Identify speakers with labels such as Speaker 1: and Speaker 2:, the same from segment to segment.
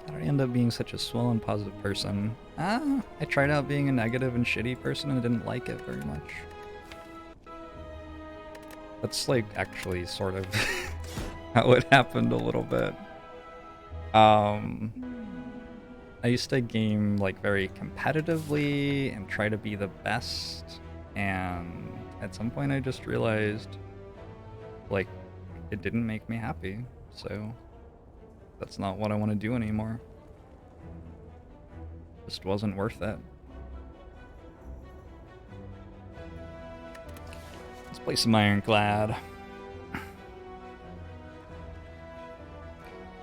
Speaker 1: How did I end up being such a swell and positive person? I tried out being a negative and shitty person and didn't like it very much. That's like actually sort of how it happened a little bit. I used to game like very competitively and try to be the best, and at some point I just realized like it didn't make me happy, so that's not what I want to do anymore. Just wasn't worth it. Let's play some Ironclad.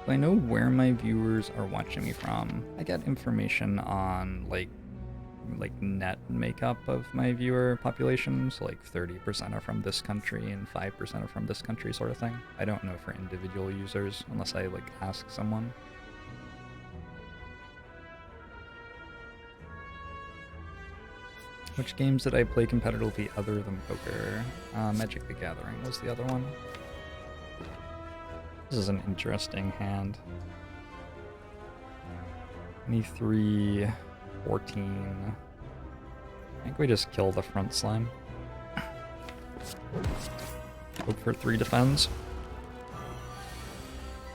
Speaker 1: I know where my viewers are watching me from. I get information on like net makeup of my viewer population, so like 30% are from this country and 5% are from this country sort of thing. I don't know for individual users unless I like ask someone. Which games did I play competitively other than poker? Magic the Gathering was the other one. This is an interesting hand. 23, 14. I think we just kill the front slime. Hope for 3 defends.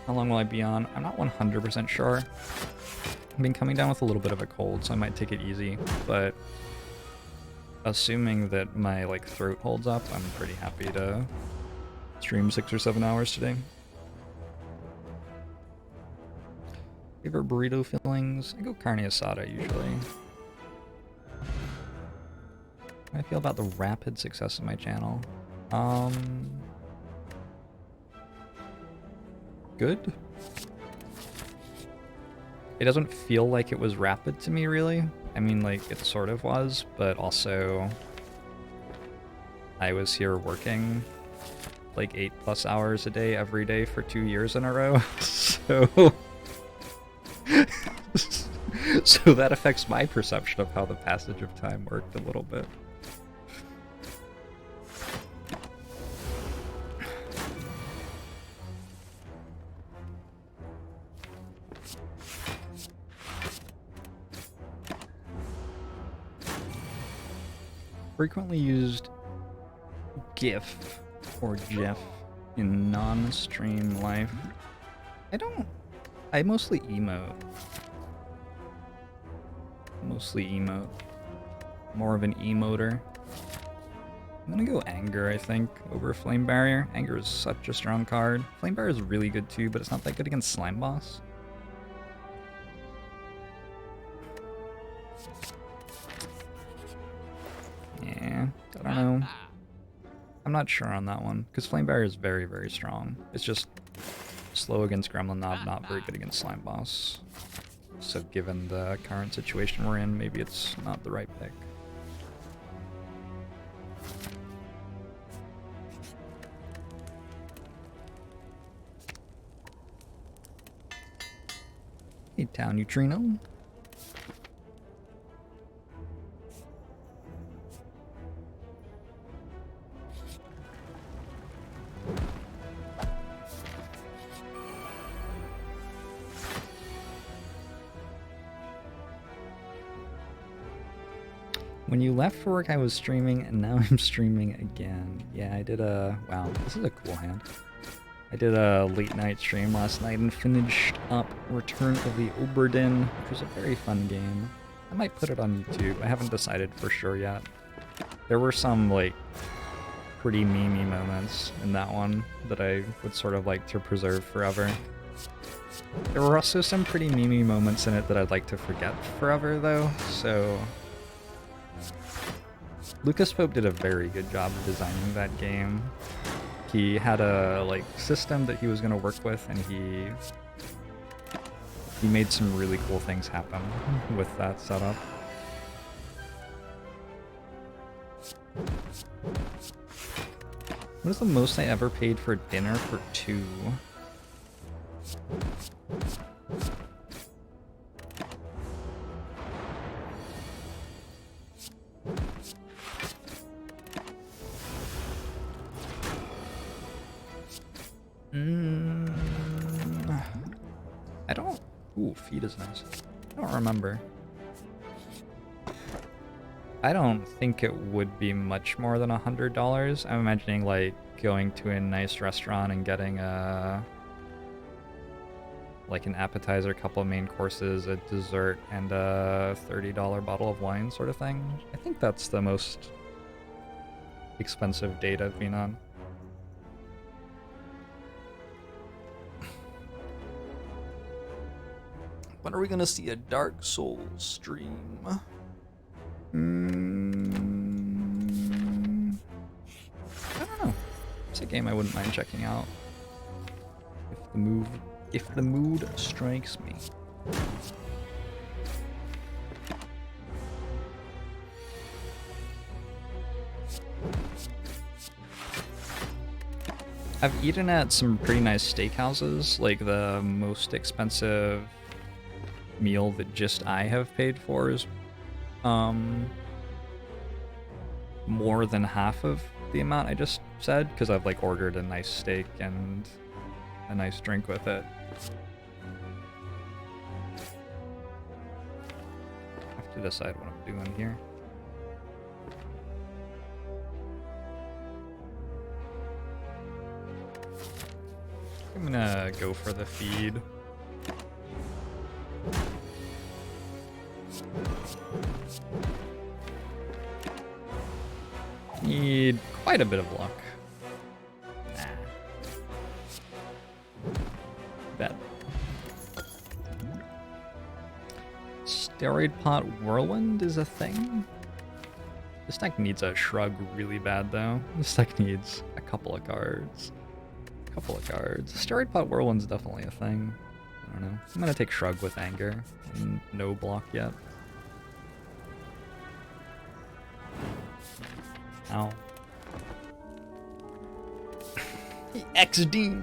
Speaker 1: How long will I be on? I'm not 100% sure. I've been coming down with a little bit of a cold, so I might take it easy, but assuming that my like throat holds up, I'm pretty happy to stream 6 or 7 hours today. Favorite burrito fillings? I go carne asada usually. How do I feel about the rapid success of my channel? Good. It doesn't feel like it was rapid to me, really. I mean, like, it sort of was, but also I was here working like 8+ hours a day every day for 2 years in a row, so so that affects my perception of how the passage of time worked a little bit. Frequently used GIF or GIF in non-stream life. I mostly emote. More of an emoter. I'm gonna go Anger, I think, over Flame Barrier. Anger is such a strong card. Flame Barrier is really good too, but it's not that good against Slime Boss. Yeah, I don't know. I'm not sure on that one, because Flame Barrier is very, very strong. It's just slow against Gremlin Knob, not very good against Slime Boss. So given the current situation we're in, maybe it's not the right pick. Hey, Town Neutrino. When you left for work, I was streaming, and now I'm streaming again. Yeah, I did a... Wow, this is a cool hand. I did a late night stream last night and finished up Return of the Obra Dinn, which was a very fun game. I might put it on YouTube. I haven't decided for sure yet. There were some, like, pretty memey moments in that one that I would sort of like to preserve forever. There were also some pretty memey moments in it that I'd like to forget forever, though, so... Lucas Pope did a very good job of designing that game. He had a like system that he was going to work with, and he made some really cool things happen with that setup. What is the most I ever paid for dinner for 2? I don't Ooh, feed is nice. I don't remember. I don't think it would be much more than $100. I'm imagining like going to a nice restaurant and getting like an appetizer, a couple of main courses, a dessert, and a $30 bottle of wine sort of thing. I think that's the most expensive date I've been on. When are we gonna see a Dark Souls stream? I don't know. It's a game I wouldn't mind checking out if the mood strikes me. I've eaten at some pretty nice steakhouses, like the most expensive meal that just I have paid for is more than half of the amount I just said, because I've like ordered a nice steak and a nice drink with it. I have to decide what I'm doing here. I'm gonna go for the feed. Need quite a bit of luck. Nah. Bet. Steroid pot whirlwind is a thing? This deck needs a shrug really bad though. This deck needs a couple of cards. Steroid pot whirlwind's definitely a thing. I don't know. I'm gonna take shrug with anger. And no block yet. Ow. The X-Deem!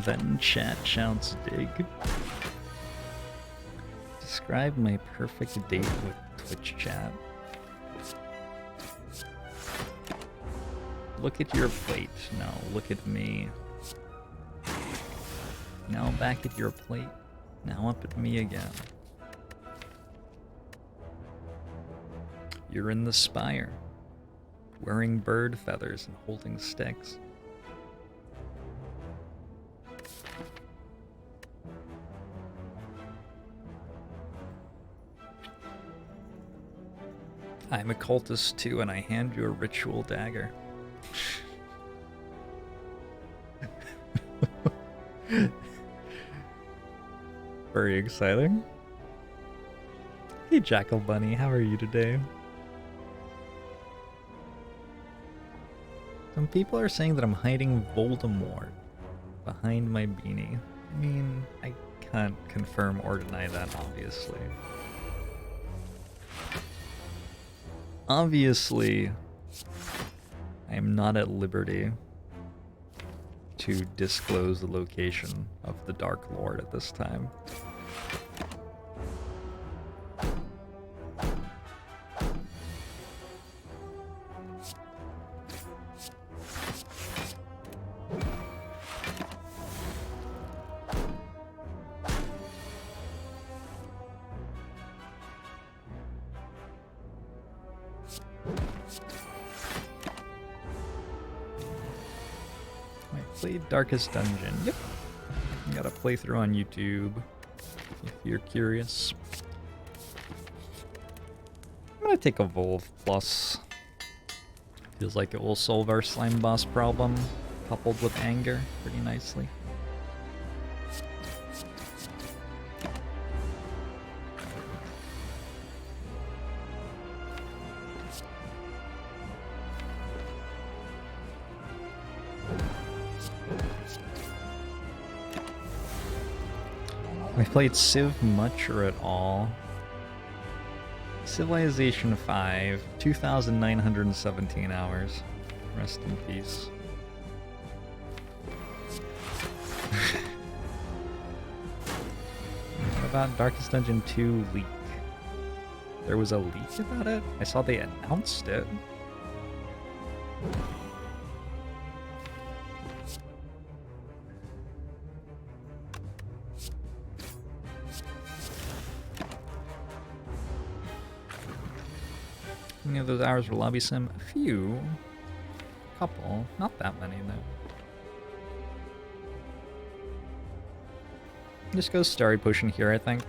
Speaker 1: Then chat shouts dig. Describe my perfect date with Twitch chat. Look at your plate. No, look at me. Now back at your plate. Now up at me again. You're in the Spire, wearing bird feathers and holding sticks. I'm a cultist too, and I hand you a ritual dagger. Very exciting. Hey Jackal Bunny, how are you today? Some people are saying that I'm hiding Voldemort behind my beanie. I mean, I can't confirm or deny that, obviously. Obviously, I am not at liberty to disclose the location of the Dark Lord at this time. Darkest Dungeon. Yep. You got a playthrough on YouTube if you're curious. I'm gonna take a Volv Plus. Feels like it will solve our slime boss problem, coupled with anger, pretty nicely. I played Civ much or at all. Civilization 5, 2,917 hours. Rest in peace. about Darkest Dungeon 2 leak? There was a leak about it? I saw they announced it. How many of those hours were lobby sim? A few. A couple. Not that many, though. Just go Starry Potion here, I think.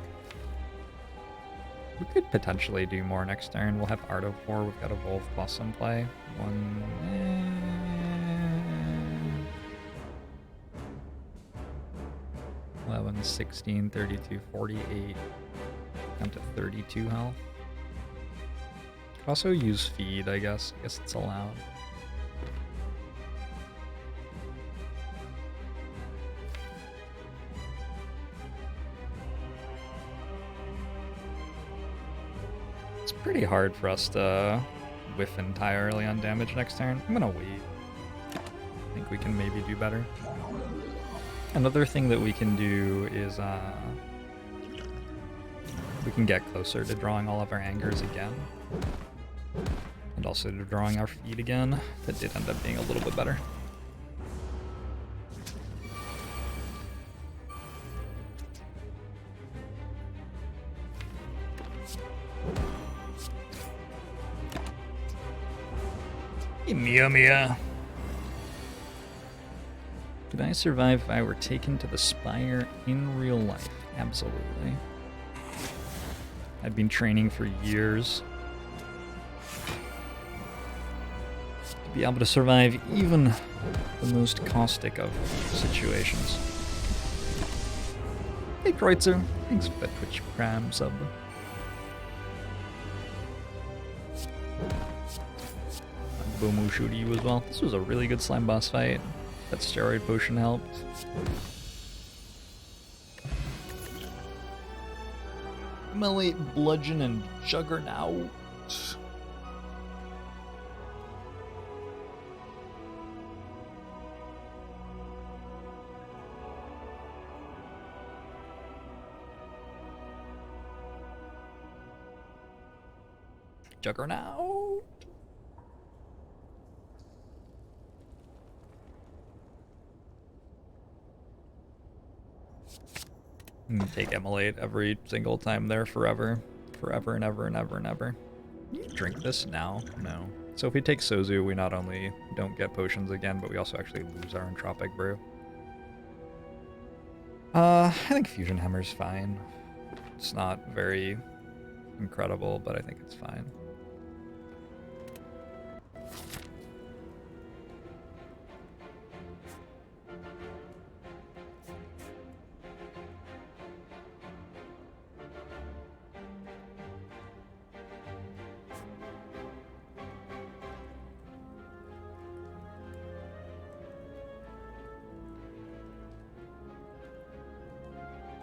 Speaker 1: We could potentially do more next turn. We'll have Art of War. We've got Evolve Plus in play. 11, 16, 32, 48. Down to 32 health. Could also use Feed, I guess. I guess it's allowed. Pretty hard for us to whiff entirely on damage next turn. I'm gonna wait. I think we can maybe do better. Another thing that we can do is we can get closer to drawing all of our angers again. And also to drawing our feed again. That did end up being a little bit better. Mia Mia. Could I survive if I were taken to the Spire in real life? Absolutely. I've been training for years to be able to survive even the most caustic of situations. Hey Kreutzer, thanks for that Twitch Prime sub. Bomushu to you as well. This was a really good slime boss fight. That steroid potion helped. Melee, Bludgeon, and Juggernaut. Juggernaut. Take Emulate every single time there forever. Forever and ever and ever and ever. Can you drink this now? No. So if we take Sozu, we not only don't get potions again, but we also actually lose our Entropic Brew. I think Fusion Hammer's fine. It's not very incredible, but I think it's fine.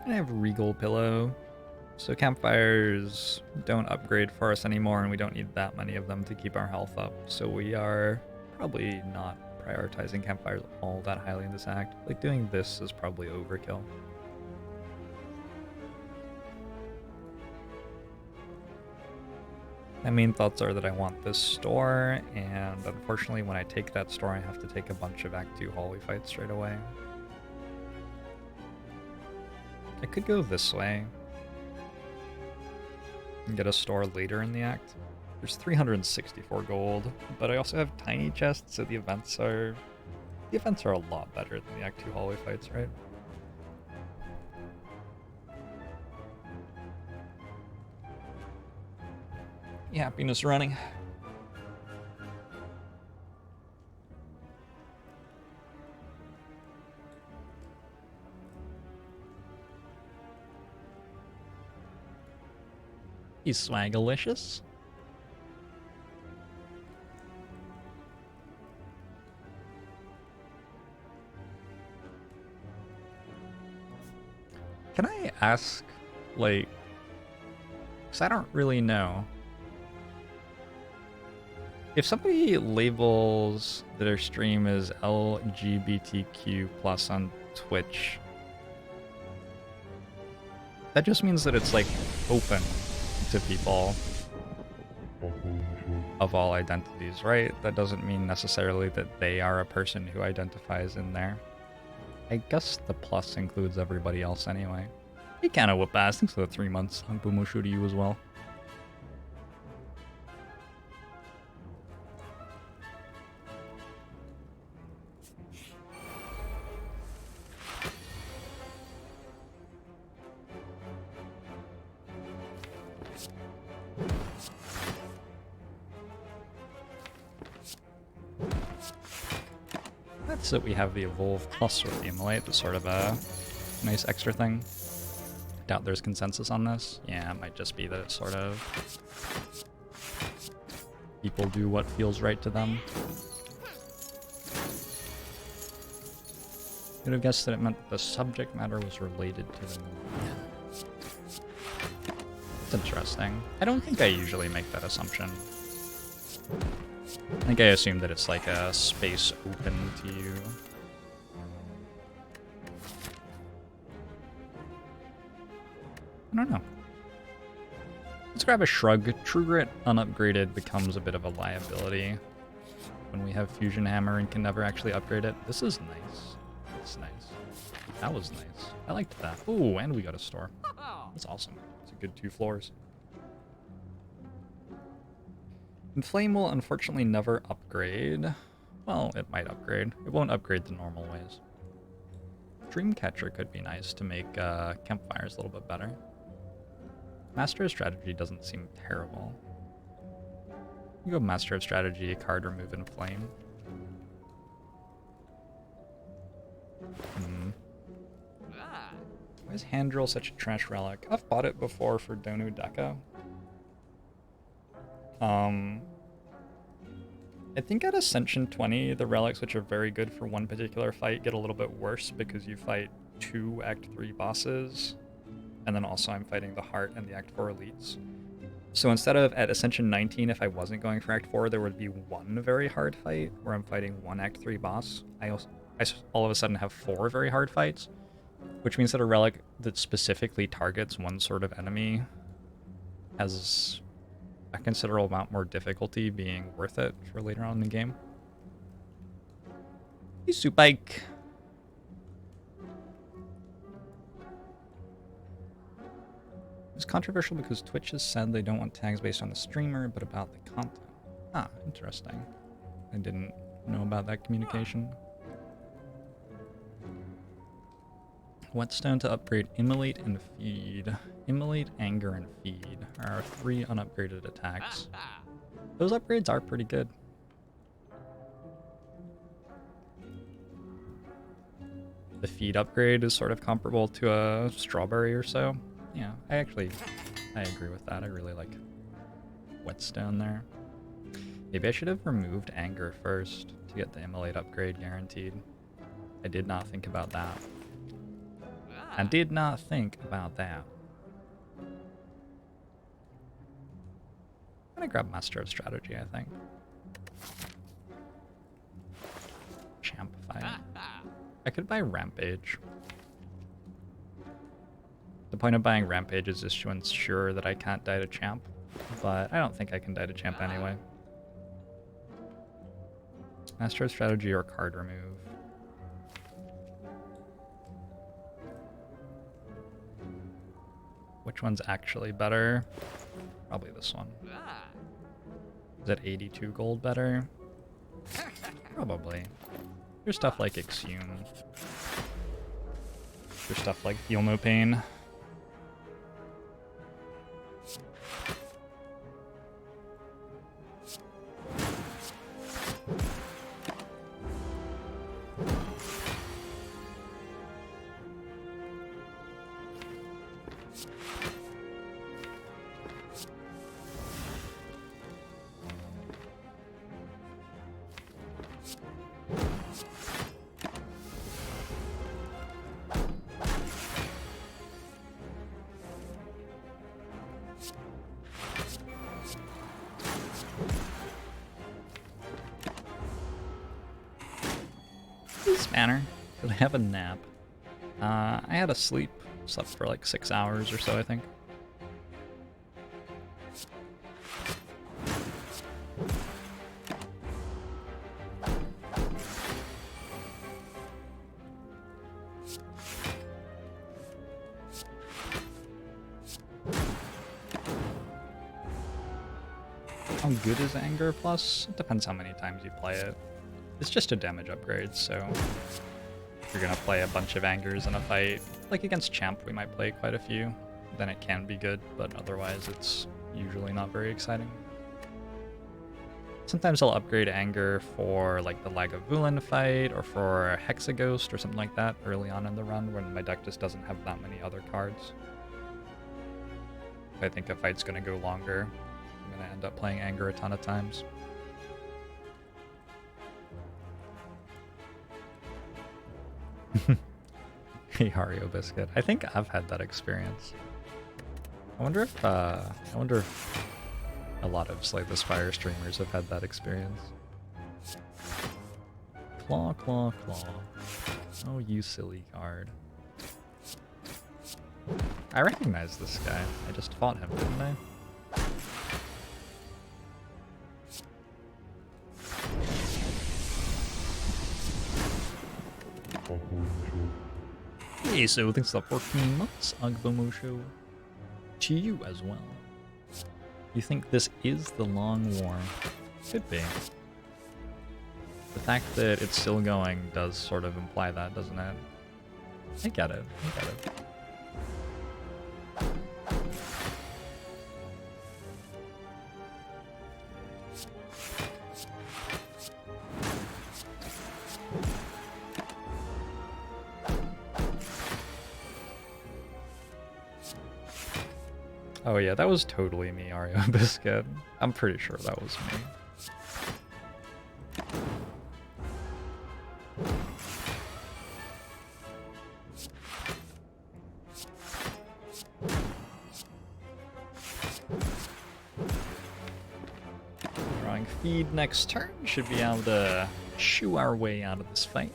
Speaker 1: I have Regal Pillow, so campfires don't upgrade for us anymore, and we don't need that many of them to keep our health up, so we are probably not prioritizing campfires all that highly in this act. Like, doing this is probably overkill. My main thoughts are that I want this store, and unfortunately when I take that store I have to take a bunch of Act 2 hallway fights straight away. I could go this way and get a store later in the act. There's 364 gold, but I also have tiny chests, so the events are a lot better than the Act 2 hallway fights, right? Happiness running. He's swagalicious. Can I ask, like, because I don't really know. If somebody labels their stream as LGBTQ+ on Twitch, That just means that it's like open to people of all identities, right? That doesn't mean necessarily that they are a person who identifies in there. I guess the plus includes everybody else anyway. You kind of whoop ass. Thanks for the 3 months. Bumushu to you as well. That's it. We have the Evolve plus with the Immolate. That's sort of a nice extra thing. Doubt there's consensus on this. Yeah, it might just be that it's sort of people do what feels right to them. Could have guessed that it meant that the subject matter was related to the movie. It's interesting. I don't think I usually make that assumption. I think I assume that it's like a space open to you. I don't know. Let's grab a Shrug. True Grit unupgraded becomes a bit of a liability when we have Fusion Hammer and can never actually upgrade it. This is nice. That's nice. That was nice. I liked that. Ooh, and we got a store. That's awesome. It's a good 2 floors. Inflame will unfortunately never upgrade. Well, it might upgrade. It won't upgrade the normal ways. Dreamcatcher could be nice to make campfires a little bit better. Master of Strategy doesn't seem terrible. You go Master of Strategy, card remove Inflame. Why is Hand Drill such a trash relic? I've bought it before for Donu Deka. I think at Ascension 20, the relics, which are very good for one particular fight, get a little bit worse because you fight 2 Act 3 bosses, and then also I'm fighting the Heart and the Act 4 elites. So instead of at Ascension 19, if I wasn't going for Act 4, there would be 1 very hard fight where I'm fighting 1 Act 3 boss. I all of a sudden have 4 very hard fights, which means that a relic that specifically targets one sort of enemy has a considerable amount more difficulty being worth it for later on in the game. Hey, Supike. It's controversial because Twitch has said they don't want tags based on the streamer, but about the content. Ah, interesting. I didn't know about that communication. Whetstone to upgrade Immolate and Feed. Immolate, Anger, and Feed are our 3 unupgraded attacks. Those upgrades are pretty good. The Feed upgrade is sort of comparable to a Strawberry or so. Yeah, I agree with that. I really like Whetstone there. Maybe I should have removed Anger first to get the Immolate upgrade guaranteed. I did not think about that. I did not think about that. I'm gonna grab Master of Strategy, I think. Champ fight. I could buy Rampage. The point of buying Rampage is just to ensure that I can't die to Champ, but I don't think I can die to Champ anyway. Master of Strategy or card remove. Which one's actually better? Probably this one. Is that 82 gold better? Probably. There's stuff like Exhume. There's stuff like Feel No Pain. Banner. Did I have a nap? I had a sleep. Slept for like 6 hours or so, I think. How good is Anger Plus? It depends how many times you play it. It's just a damage upgrade, so if you're gonna play a bunch of Angers in a fight, like against Champ we might play quite a few, then it can be good, but otherwise it's usually not very exciting. Sometimes I'll upgrade Anger for like the Lagavulin fight, or for Hexaghost or something like that early on in the run when my deck just doesn't have that many other cards. If I think a fight's gonna go longer, I'm gonna end up playing Anger a ton of times. Hey Hario Biscuit. I think I've had that experience. I wonder if a lot of Slay the Spire streamers have had that experience. Claw, claw, claw. Oh, you silly card. I recognize this guy. I just fought him, didn't I? Hey, so thanks for 14 months, Agbomosho. To you as well. You think this is the long war? Could be. The fact that it's still going does sort of imply that, doesn't it? I get it. I get it. Oh yeah, that was totally me, Ario Biscuit. I'm pretty sure that was me. Drawing feed next turn, should be able to shoo our way out of this fight.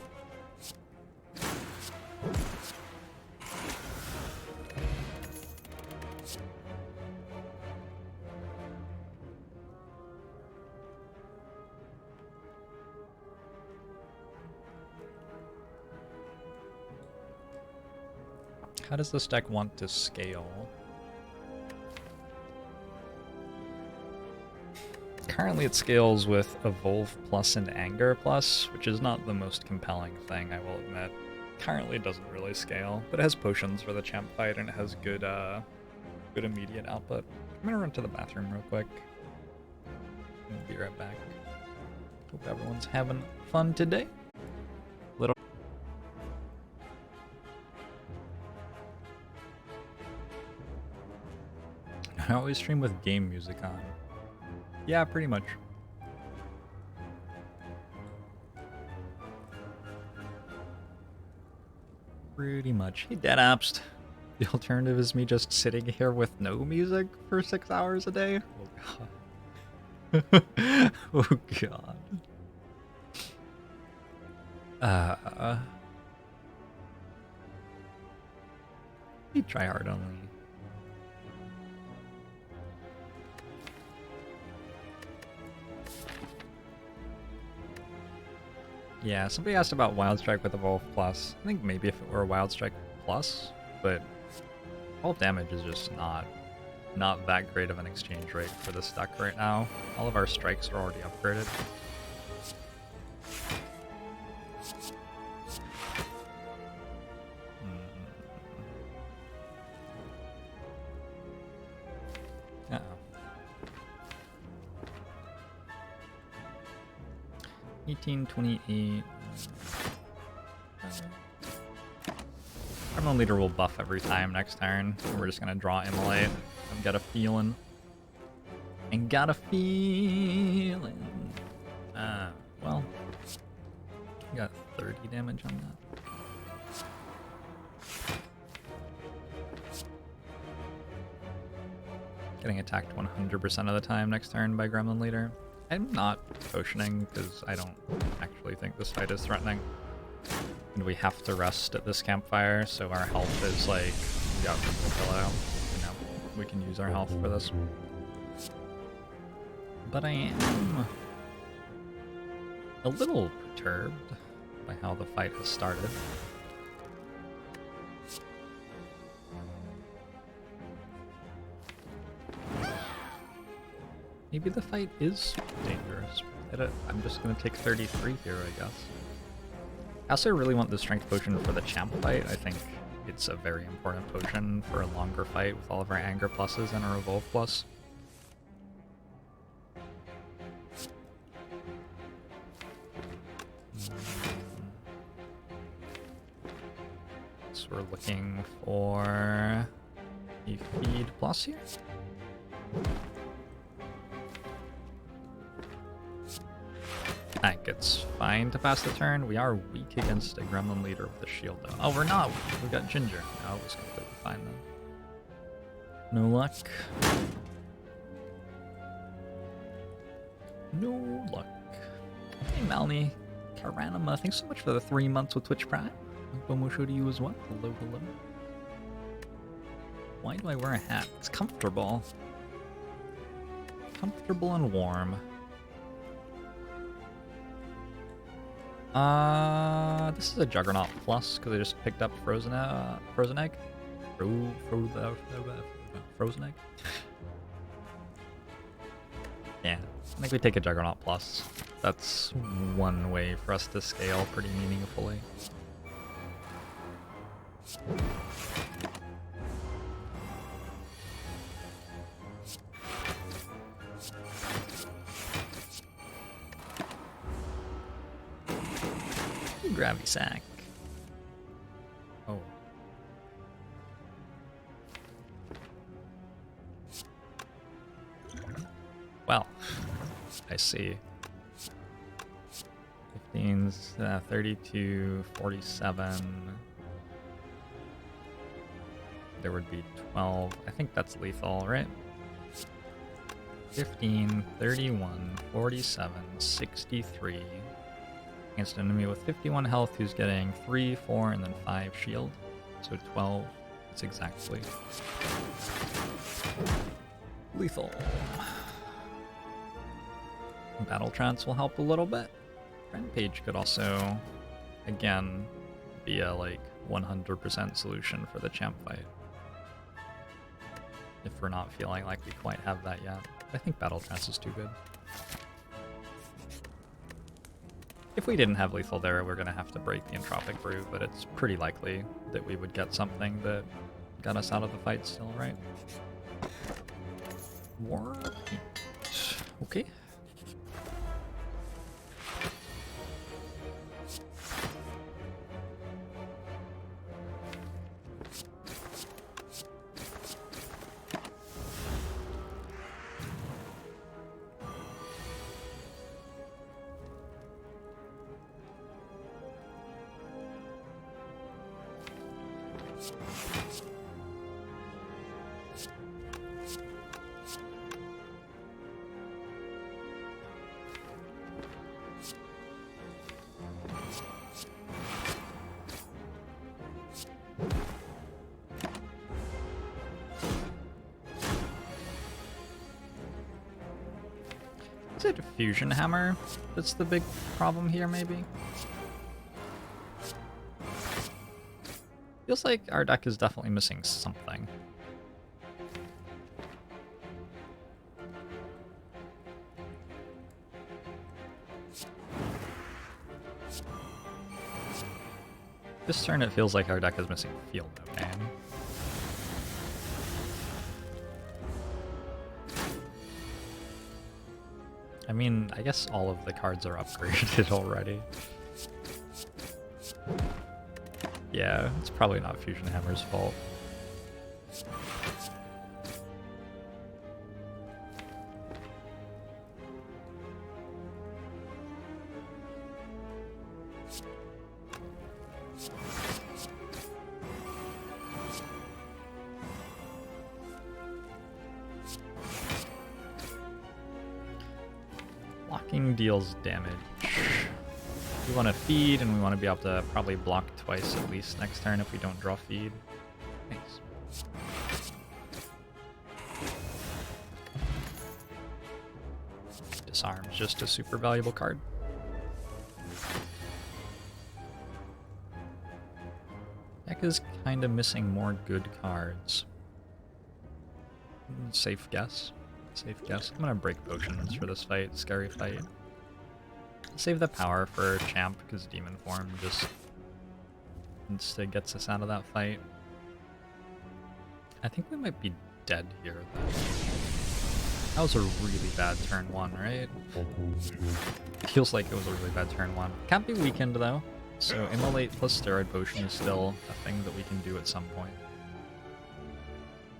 Speaker 1: How does this deck want to scale? Currently it scales with Evolve Plus and Anger Plus, which is not the most compelling thing, I will admit. Currently it doesn't really scale, but it has potions for the champ fight and it has good good immediate output. I'm gonna run to the bathroom real quick. And we'll be right back. Hope everyone's having fun today. I always stream with game music on. Yeah, pretty much. Pretty much. Hey, Dead Apps. The alternative is me just sitting here with no music for 6 hours a day? Oh god. Oh god. You try hard only. Yeah, somebody asked about Wild Strike with Evolve Plus. I think maybe if it were a Wild Strike Plus, but Evolve damage is just not that great of an exchange rate for this deck right now. All of our strikes are already upgraded. Uh-oh. 1828. Criminal Leader will buff every time next turn. We're just gonna draw Immolate. I've got a feeling. And got a feeling. Well, I got 30 damage on that. Getting attacked 100% of the time next turn by Gremlin Leader. I'm not potioning because I don't actually think this fight is threatening. And we have to rest at this campfire, so our health is like Yeah, we'll kill it out. You know, we can use our health for this. But I am a little perturbed by how the fight has started. Maybe the fight is dangerous. I'm just going to take 33 here, I guess. I also really want the strength potion for the champ fight. I think it's a very important potion for a longer fight with all of our anger pluses and our evolve plus. So we're looking for a feed plus here. I think it's fine to pass the turn. We are weak against a gremlin leader with a shield, though. Oh, we're not. We got Ginger. No, it was completely fine then. No luck. No luck. Hey, Malny Karanama, thanks so much for the 3 months with Twitch Prime. Bomosho to you as well. Hello, hello. Why do I wear a hat? It's comfortable. Comfortable and warm. This is a Juggernaut Plus, because I just picked up Frozen Egg. Frozen Egg? Yeah, I think we take a Juggernaut Plus. That's one way for us to scale pretty meaningfully. Gravity sack. Oh. Well, I see. 15's 32, 47. There would be 12. I think that's lethal, right? 15, 31, 47, 63. Against an enemy with 51 health who's getting 3, 4, and then 5 shield. So 12. It's exactly lethal. Battle Trance will help a little bit. Rampage could also, again, be a like 100% solution for the champ fight. If we're not feeling like we quite have that yet. I think Battle Trance is too good. If we didn't have lethal there, we're going to have to break the Entropic Brew, but it's pretty likely that we would get something that got us out of the fight still, right? War. Okay. Is it a fusion hammer that's the big problem here, maybe? Feels like our deck is definitely missing something. This turn it feels like our deck is missing field domain. I mean, I guess all of the cards are upgraded already. Yeah, it's probably not Fusion Hammer's fault. Blocking deals damage. We want to feed, and we want to be able to probably block twice at least next turn if we don't draw feed. Thanks. Disarm's just a super valuable card. Deck is kind of missing more good cards. Safe guess. Safe guess. I'm gonna break potions for this fight. Scary fight. Save the power for champ because demon form just instead gets us out of that fight. I think we might be dead here though. That was a really bad turn 1, right? Feels like it was a really bad turn 1. Can't be weakened though. So Immolate plus Steroid Potion is still a thing that we can do at some point.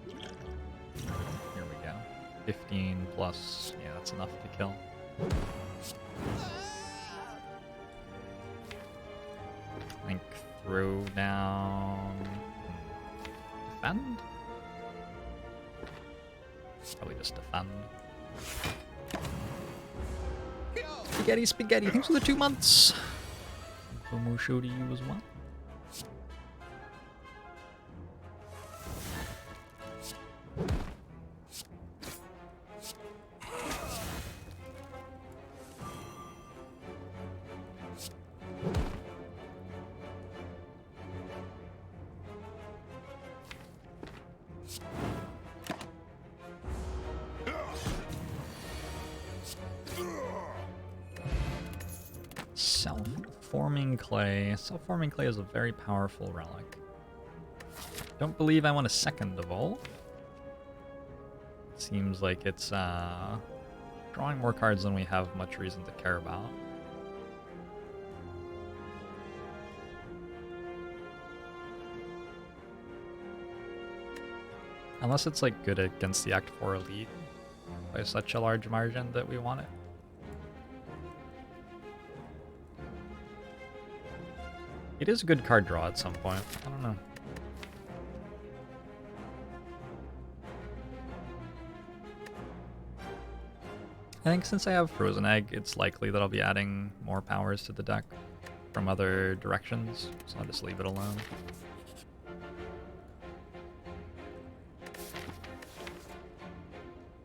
Speaker 1: Here we go. 15 plus, yeah, that's enough to kill. I think throw down... Defend? Probably just defend. Spaghetti, spaghetti, thanks for the 2 months! Promo show to you as well. Self-forming clay. Self-forming clay is a very powerful relic. Don't believe I want a second evolve. Seems like it's drawing more cards than we have much reason to care about. Unless it's like good against the Act 4 Elite by such a large margin that we want it. It is a good card draw at some point. I don't know. I think since I have Frozen Egg, it's likely that I'll be adding more powers to the deck from other directions, so I'll just leave it alone.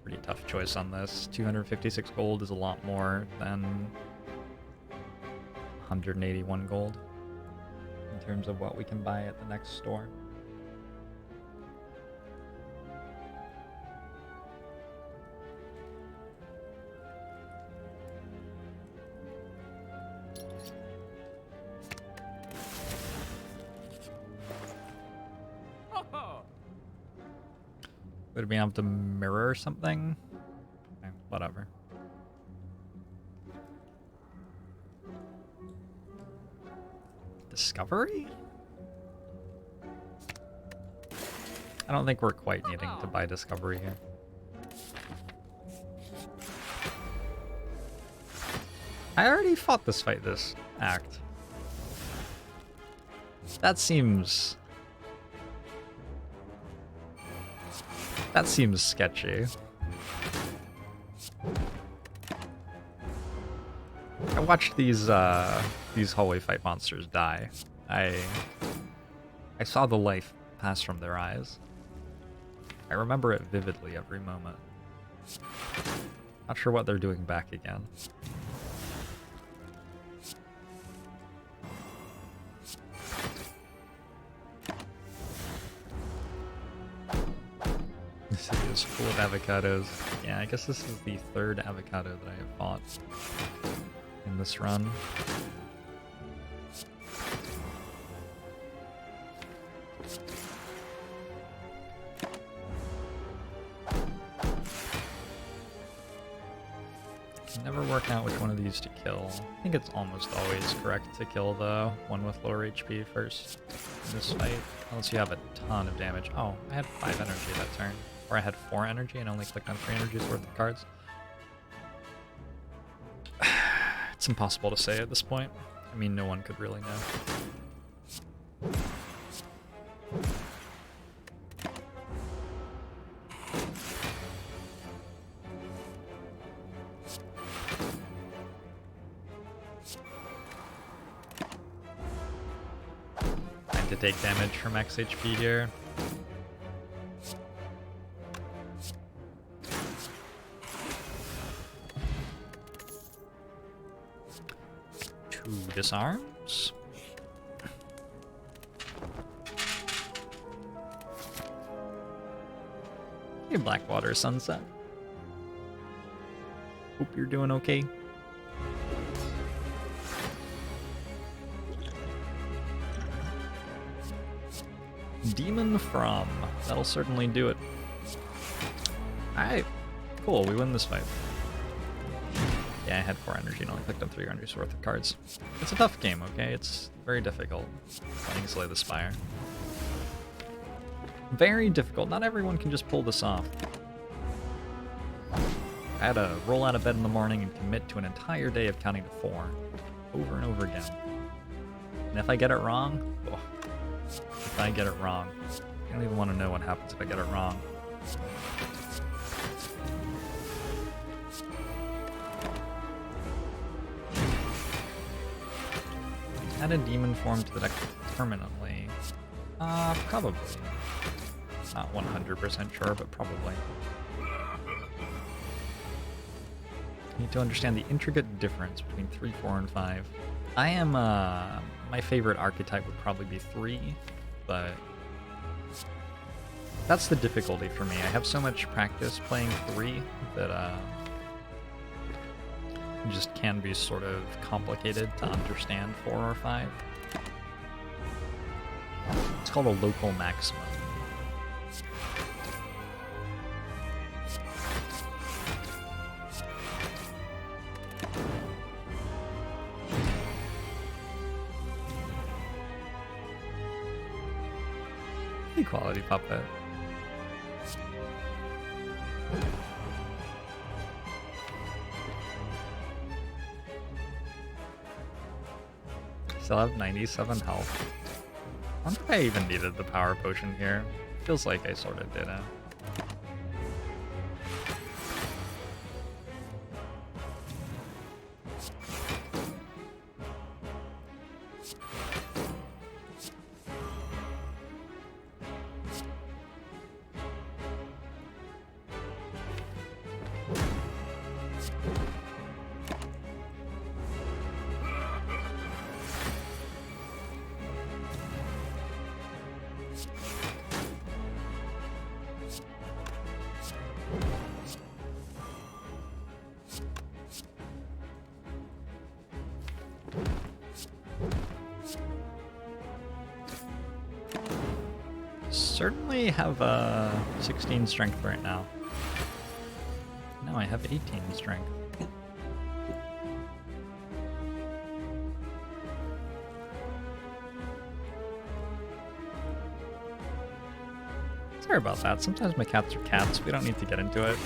Speaker 1: Pretty tough choice on this. 256 gold is a lot more than 181 gold. In terms of what we can buy at the next store. Would we have to mirror something? Okay, whatever. Discovery? I don't think we're quite needing to buy Discovery here. I already fought this fight this act. That seems sketchy. I watched these hallway fight monsters die. I saw the life pass from their eyes. I remember it vividly every moment. Not sure what they're doing back again. This city is full of avocados. Yeah, I guess this is the third avocado that I have fought in this run. Can never work out which one of these to kill. I think it's almost always correct to kill the one with lower HP first in this fight, unless you have a ton of damage. Oh, I had 5 energy that turn. Or I had 4 energy and only clicked on 3 energy's worth of cards. It's impossible to say at this point. I mean, no one could really know. Time to take damage from X HP here. disarms. Hey, Blackwater Sunset. Hope you're doing okay. Demon From. That'll certainly do it. Alright. Cool, we win this fight. Yeah, I had 4 energy and only picked up 3 energy worth of cards. It's a tough game, okay? It's very difficult playing Slay the Spire. Very difficult. Not everyone can just pull this off. I had to roll out of bed in the morning and commit to an entire day of counting to 4. Over and over again. And if I get it wrong, oh, if I get it wrong, I don't even want to know what happens if I get it wrong. Add a demon form to the deck permanently. Probably. Not 100% sure, but probably. Need to understand the intricate difference between 3, 4, and 5. I am, my favorite archetype would probably be 3, but that's the difficulty for me. I have so much practice playing 3 that, it just can be sort of complicated to understand 4 or 5. It's called a local maximum. Equality puppet. Still have 97 health. I wonder if I even needed the power potion here. Feels like I sort of didn't. Certainly have 16 strength right now. No, I have 18 strength. Sorry about that. Sometimes my cats are cats. We don't need to get into it.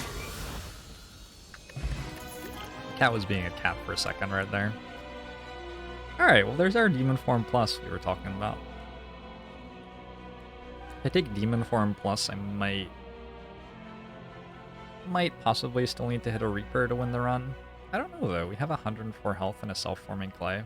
Speaker 1: The cat was being a cat for a second right there. Alright, well there's our Demon Form Plus we were talking about. If I take Demon Form Plus, I might possibly still need to hit a Reaper to win the run. I don't know though, we have 104 health and a self-forming clay.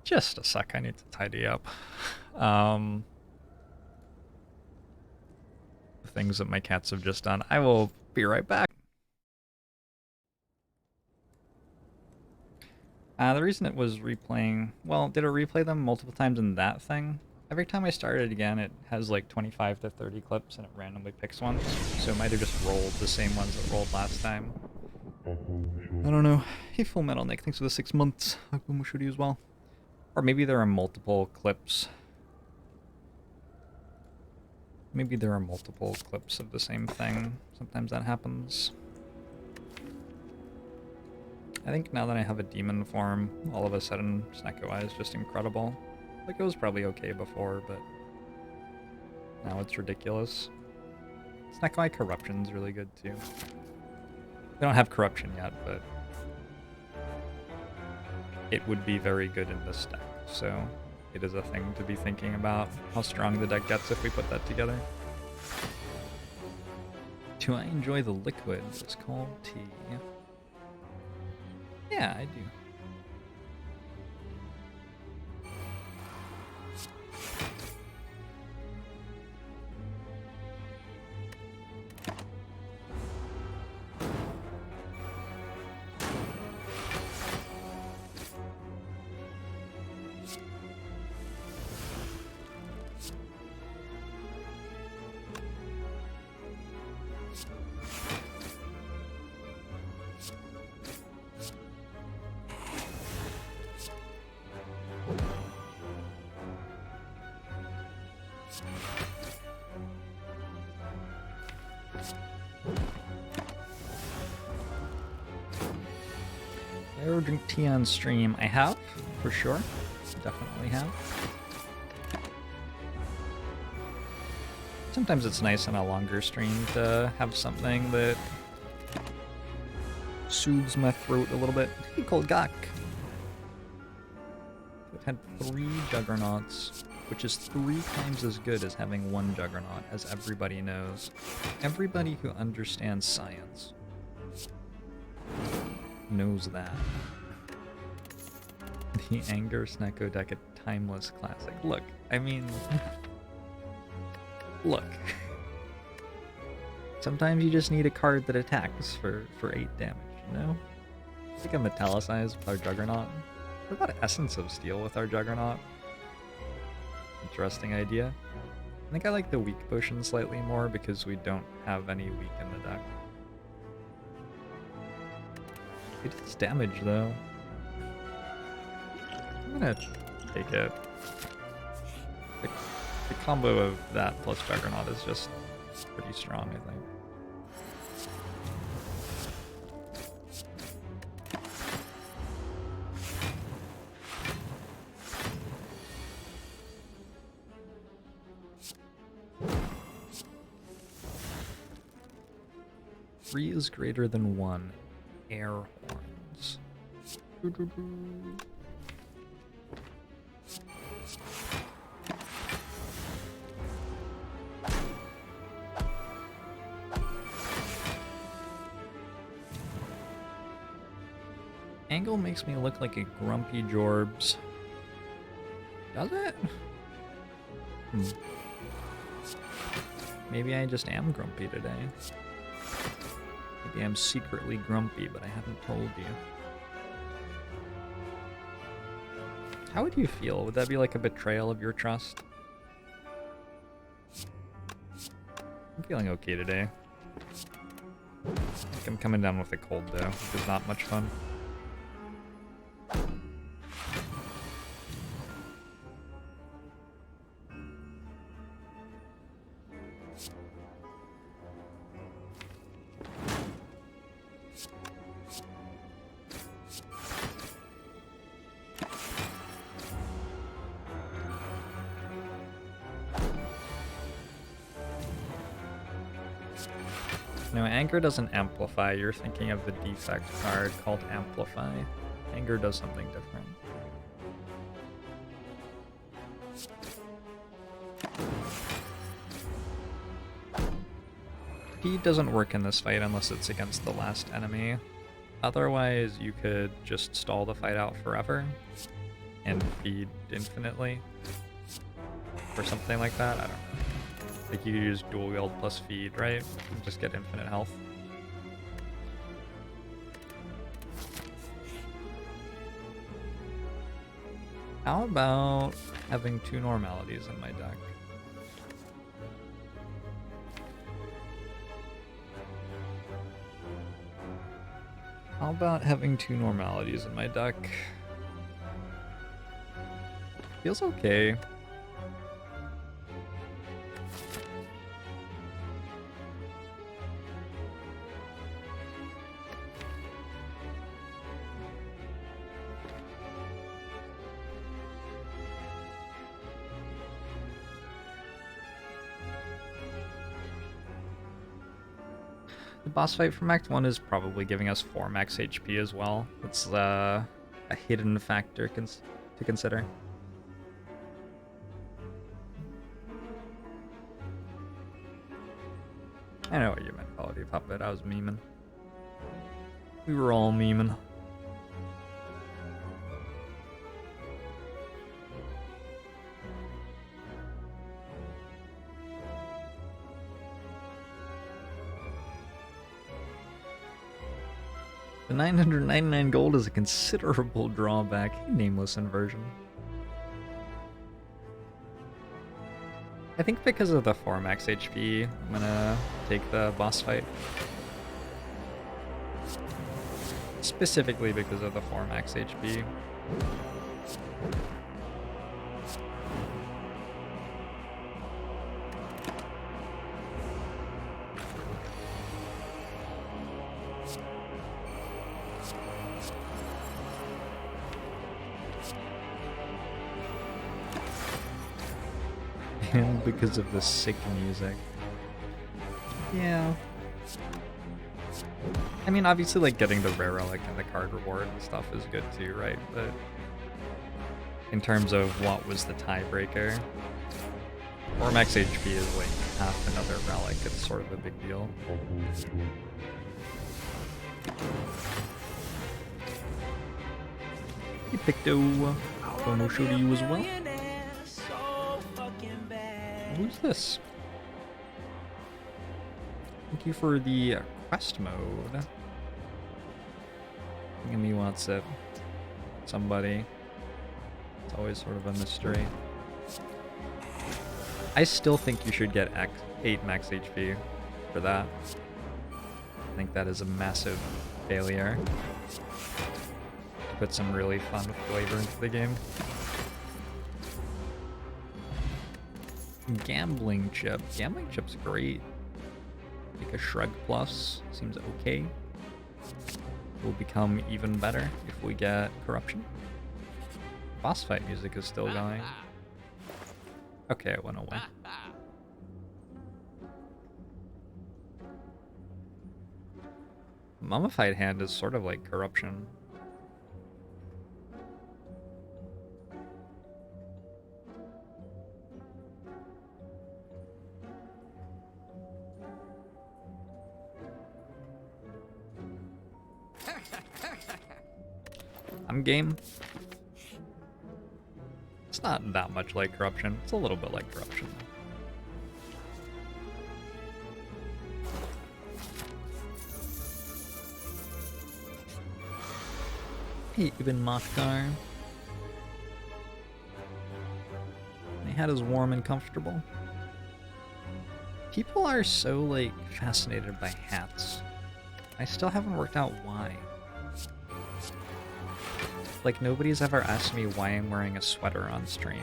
Speaker 1: Just a sec, I need to tidy up. The things that my cats have just done. I will be right back. The reason it was replaying, well, did it replay them multiple times in that thing? Every time I start it again, it has like 25 to 30 clips and it randomly picks ones. So it might have just rolled the same ones that rolled last time. I don't know. Hey, Full Metal Nick, thanks for the 6 months. Akumu should you as well. Or maybe there are multiple clips. Maybe there are multiple clips of the same thing. Sometimes that happens. I think now that I have a demon form, all of a sudden Snecko Eye is just incredible. Like, it was probably okay before, but now it's ridiculous. Snecko Eye Corruption's really good too. We don't have Corruption yet, but it would be very good in this deck, so it is a thing to be thinking about, how strong the deck gets if we put that together. Do I enjoy the liquid? It's called tea. Yeah, I do. I ever drink tea on stream? I have, for sure. Definitely have. Sometimes it's nice on a longer stream to have something that soothes my throat a little bit. Hey, Cold Gok. It had 3 juggernauts, which is 3 times as good as having 1 juggernaut, as everybody knows. Everybody who understands science knows that. The Anger Snecko deck, a timeless classic. Look, I mean... Look. Sometimes you just need a card that attacks for 8 damage, you know? I think I'm italicized with our Juggernaut. What about Essence of Steel with our Juggernaut? Interesting idea. I think I like the weak potion slightly more because we don't have any weak in the deck. It does damage though. I'm gonna take it. The combo of that plus Juggernaut is just pretty strong, I think. Three is greater than 1. Air horns. Angle makes me look like a grumpy Jorbs. Does it? Maybe I just am grumpy today. Maybe I'm secretly grumpy, but I haven't told you. How would you feel? Would that be like a betrayal of your trust? I'm feeling okay today. I think I'm coming down with a cold though, which is not much fun. No, Anger doesn't amplify. You're thinking of the defect card called Amplify. Anger does something different. Feed doesn't work in this fight unless it's against the last enemy. Otherwise, you could just stall the fight out forever and feed infinitely. Or something like that, I don't know. Like you could use dual wield plus feed, right? And just get infinite health. How about having 2 normalities in my deck? How about having 2 normalities in my deck? Feels okay. The boss fight from Act 1 is probably giving us 4 max HP as well. It's a hidden factor to consider. I know what you meant, Quality Puppet. I was memeing. We were all memeing. The 999 gold is a considerable drawback. Nameless inversion. I think because of the 4 max HP, I'm gonna take the boss fight. Specifically because of the 4 max HP. And because of the sick music. Yeah. I mean, obviously, like, getting the rare relic and the card reward and stuff is good too, right? But in terms of what was the tiebreaker, 4 max HP is like half another relic. It's sort of a big deal. Hey, Picto. Promo show to you as well. Who's this? Thank you for the quest mode. Give me wants it. Somebody. It's always sort of a mystery. I still think you should get 8 max HP for that. I think that is a massive failure. To put some really fun flavor into the game. Gambling chip. Gambling chip's great. Like a Shrug Plus. Seems okay. Will become even better if we get corruption. Boss fight music is still going. Okay, it went away. Mummified hand is sort of like corruption. I'm game. It's not that much like corruption. It's a little bit like corruption. Hey, Ibn Makar. My hat is warm and comfortable. People are so, like, fascinated by hats. I still haven't worked out why. Like, nobody's ever asked me why I'm wearing a sweater on stream.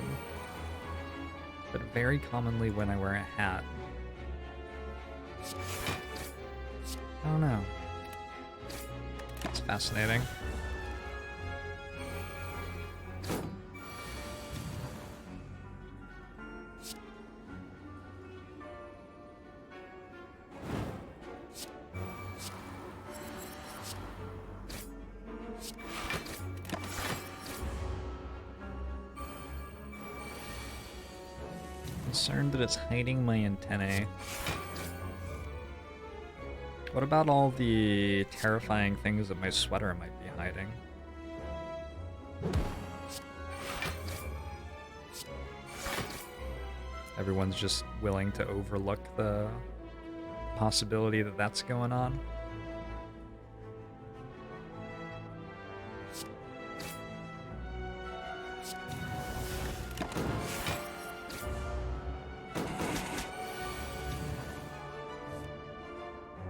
Speaker 1: But very commonly when I wear a hat. I don't know. It's fascinating. Concerned that it's hiding my antennae. What about all the terrifying things that my sweater might be hiding? Everyone's just willing to overlook the possibility that that's going on.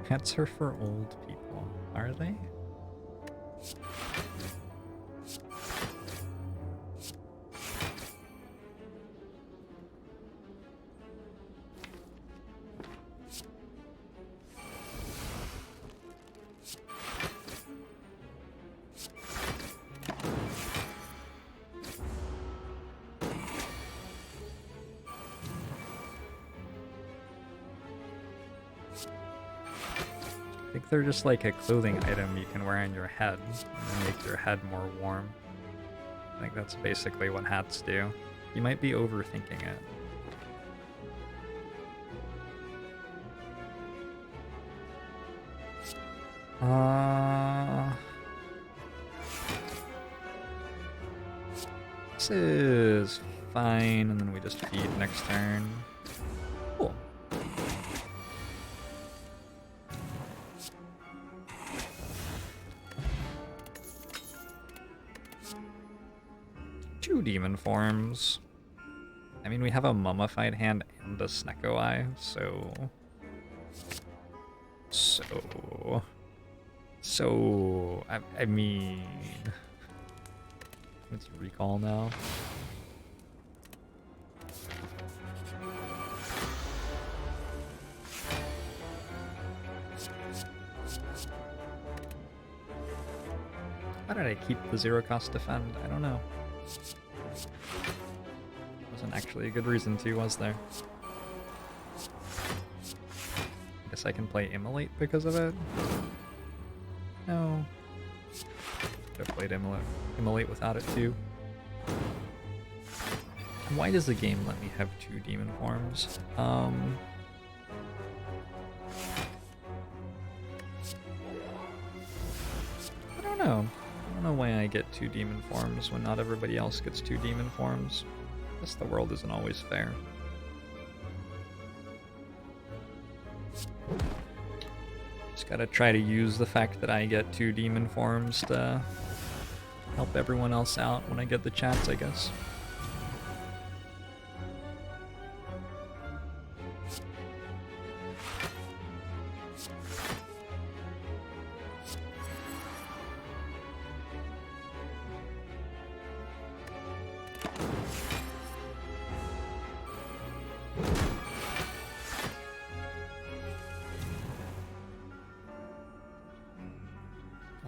Speaker 1: Hats are for old people, are they? I think they're just like a clothing item you can wear on your head and make your head more warm. I think that's basically what hats do. You might be overthinking it. This is fine, and then we just feed next turn. Cool. 2 demon forms. I mean, we have a mummified hand and a Snecko Eye, so... I mean... Let's recall now. How did I keep the 0-cost defend? I don't know. Wasn't actually a good reason to, was there? I guess I can play Immolate because of it? No. Could have played Immolate without it too. Why does the game let me have 2 demon forms? I don't know. I don't know why I get 2 demon forms when not everybody else gets 2 demon forms. I guess the world isn't always fair. Just gotta try to use the fact that I get 2 demon forms to help everyone else out when I get the chance, I guess.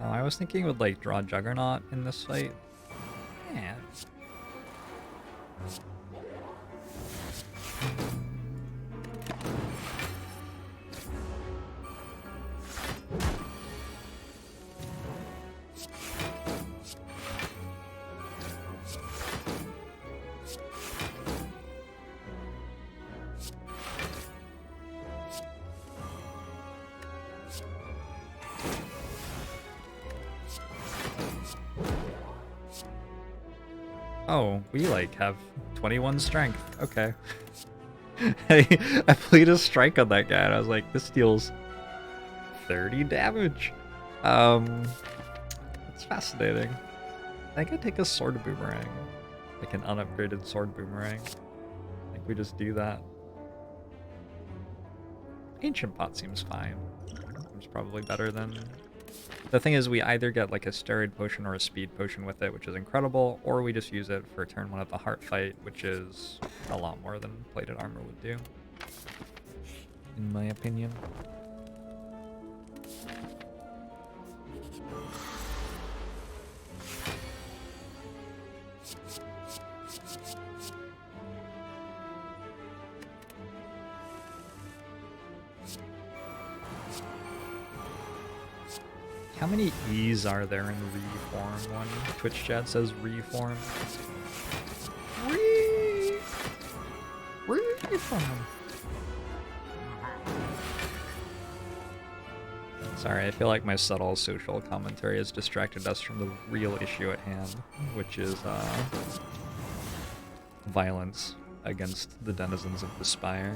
Speaker 1: I was thinking it would like draw Juggernaut in this fight. Yeah. Oh, we like have 21 strength. Okay. I played a strike on that guy and I was like, this deals 30 damage. It's fascinating. I think I take a sword boomerang. Like an unupgraded sword boomerang. I think we just do that. Ancient Pot seems fine. Seems probably better than... The thing is, we either get like a steroid potion or a speed potion with it, which is incredible, or we just use it for turn 1 of the heart fight, which is a lot more than plated armor would do, in my opinion. How many E's are there in Reform one? Twitch chat says Reform. Reform. Sorry, I feel like my subtle social commentary has distracted us from the real issue at hand, which is violence against the denizens of the Spire.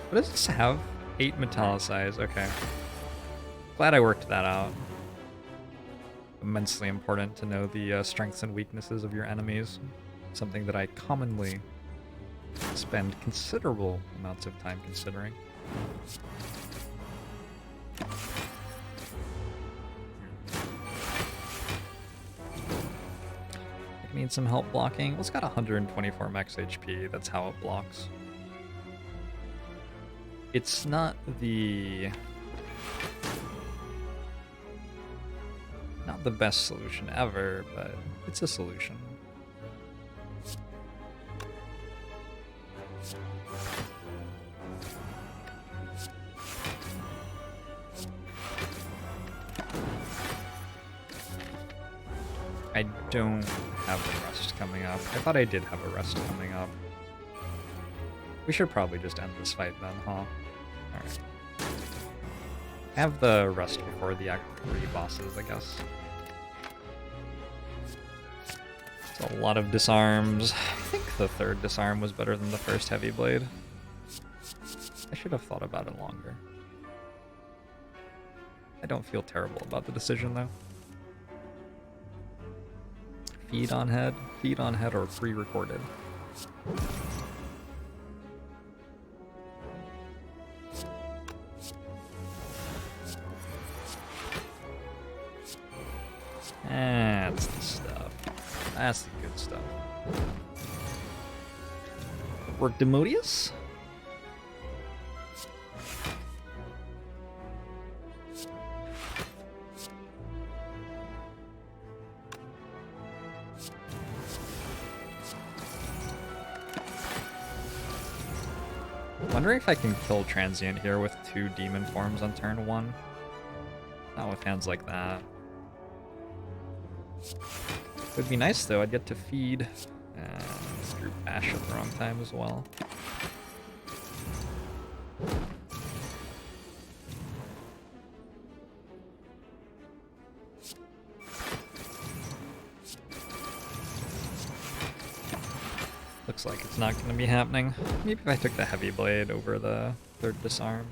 Speaker 1: What does this have? 8 metallicize, okay. Glad I worked that out. Immensely important to know the strengths and weaknesses of your enemies. Something that I commonly spend considerable amounts of time considering. It needs some help blocking. Well, it's got 124 max HP, that's how it blocks. It's not the best solution ever, but it's a solution. I don't have the rest coming up. I thought I did have a rest coming up. We should probably just end this fight then, huh? Alright. Have the rest before the Act 3 bosses, I guess. It's a lot of disarms. I think the third disarm was better than the first heavy blade. I should have thought about it longer. I don't feel terrible about the decision, though. Feed on head or pre-recorded. That's the stuff. That's the good stuff. Work Demodius? Wondering if I can kill Transient here with 2 demon forms on turn 1. Not with hands like that. Would be nice though, I'd get to feed. And screw Bash at the wrong time as well. Looks like it's not going to be happening. Maybe if I took the heavy blade over the third disarm.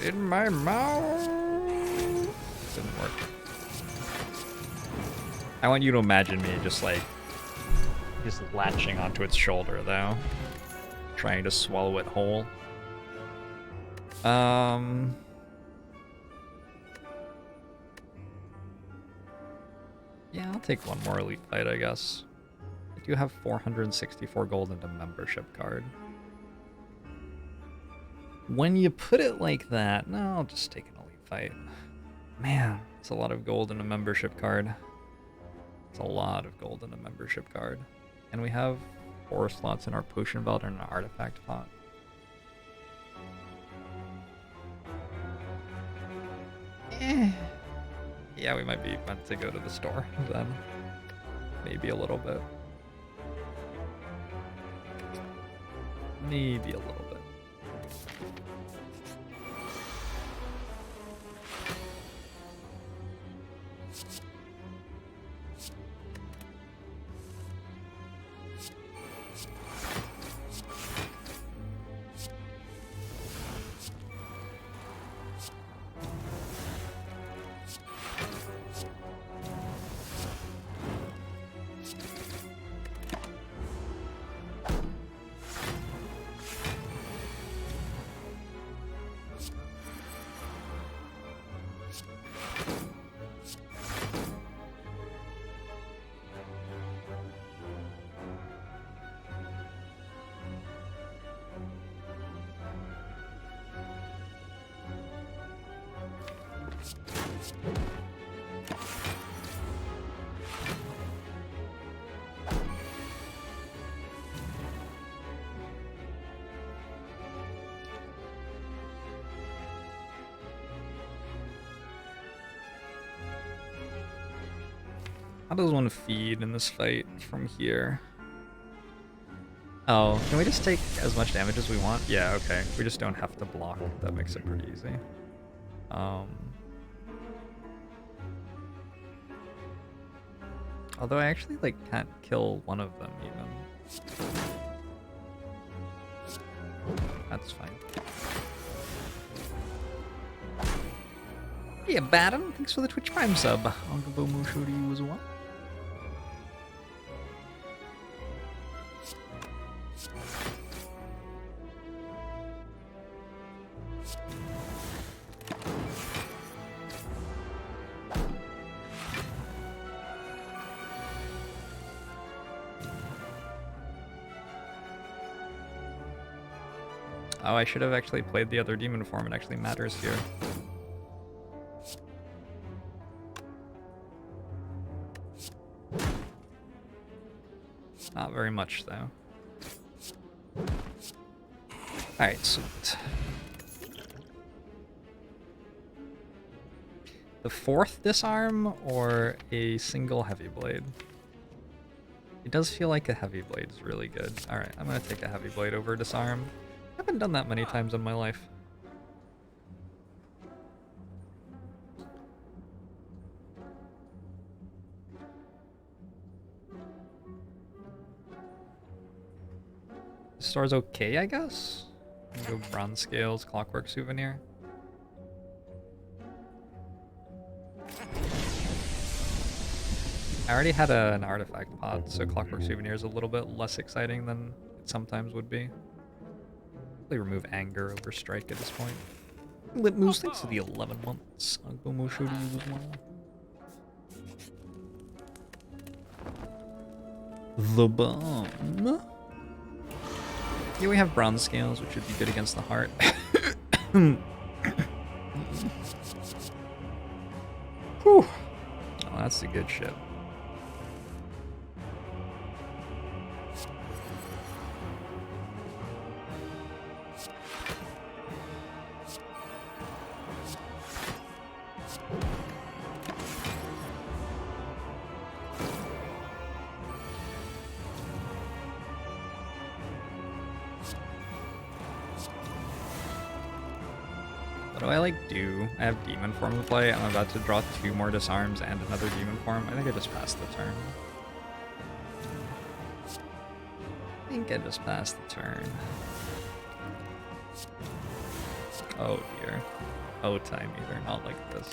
Speaker 1: In my mouth. Didn't work. I want you to imagine me just latching onto its shoulder though. Trying to swallow it whole. Yeah, I'll take one more elite fight, I guess. I do have 464 gold and a membership card. When you put it like that, no, I'll just take an elite fight. Man, it's a lot of gold in a membership card. It's a lot of gold in a membership card. And we have 4 slots in our potion belt and an artifact pot. Yeah, we might be meant to go to the store then. Maybe a little bit. Maybe a little bit. How does one feed in this fight from here? Oh, can we just take as much damage as we want? Yeah, okay. We just don't have to block. That makes it pretty easy. Although I actually can't kill one of them even. That's fine. Yeah, Baden, thanks for the Twitch Prime sub. I'll give a Musho to you as well. Oh, I should have actually played the other demon form. It actually matters here. Not very much, though. Alright, sweet. The 4th disarm or a single heavy blade? It does feel like a heavy blade is really good. Alright, I'm gonna take a heavy blade over disarm. I haven't done that many times in my life. The store's okay, I guess? Go bronze scales, clockwork souvenir. I already had an artifact pod, so clockwork souvenir is a little bit less exciting than it sometimes would be. Probably remove anger over strike at this point. Lit moves, thanks for the 11 months. I'll go more show to you as well. The bomb. Yeah, we have bronze scales, which would be good against the heart. Whew. Oh, that's the good shit. What do I do? I have demon form to play. I'm about to draw 2 more disarms and another demon form. I think I just passed the turn. Oh dear. Oh time either, not like this.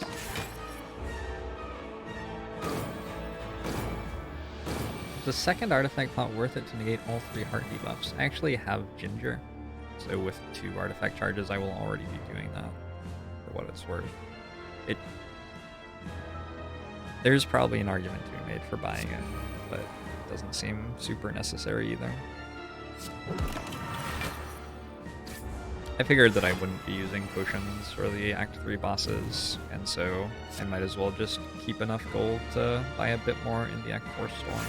Speaker 1: Is the second artifact pot worth it to negate all 3 heart debuffs? I actually have Ginger, so with 2 artifact charges I will already be doing that. What it's worth. There's probably an argument to be made for buying it, but it doesn't seem super necessary either. I figured that I wouldn't be using potions for the Act 3 bosses, and so I might as well just keep enough gold to buy a bit more in the Act 4 store.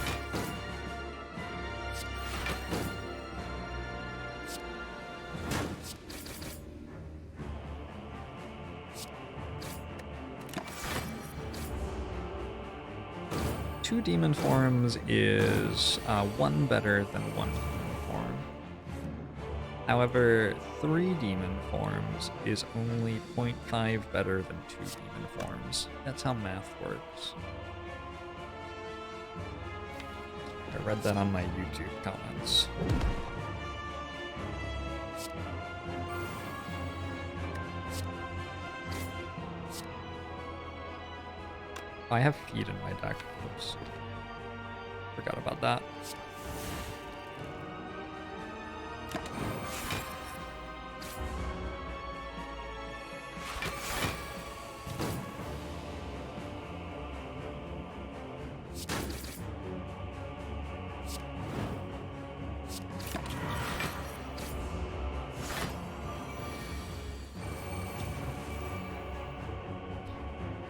Speaker 1: 2 demon forms is 1 better than 1 demon form. However, 3 demon forms is only 0.5 better than 2 demon forms. That's how math works. I read that on my YouTube comments. I have feed in my deck. Oops. Forgot about that.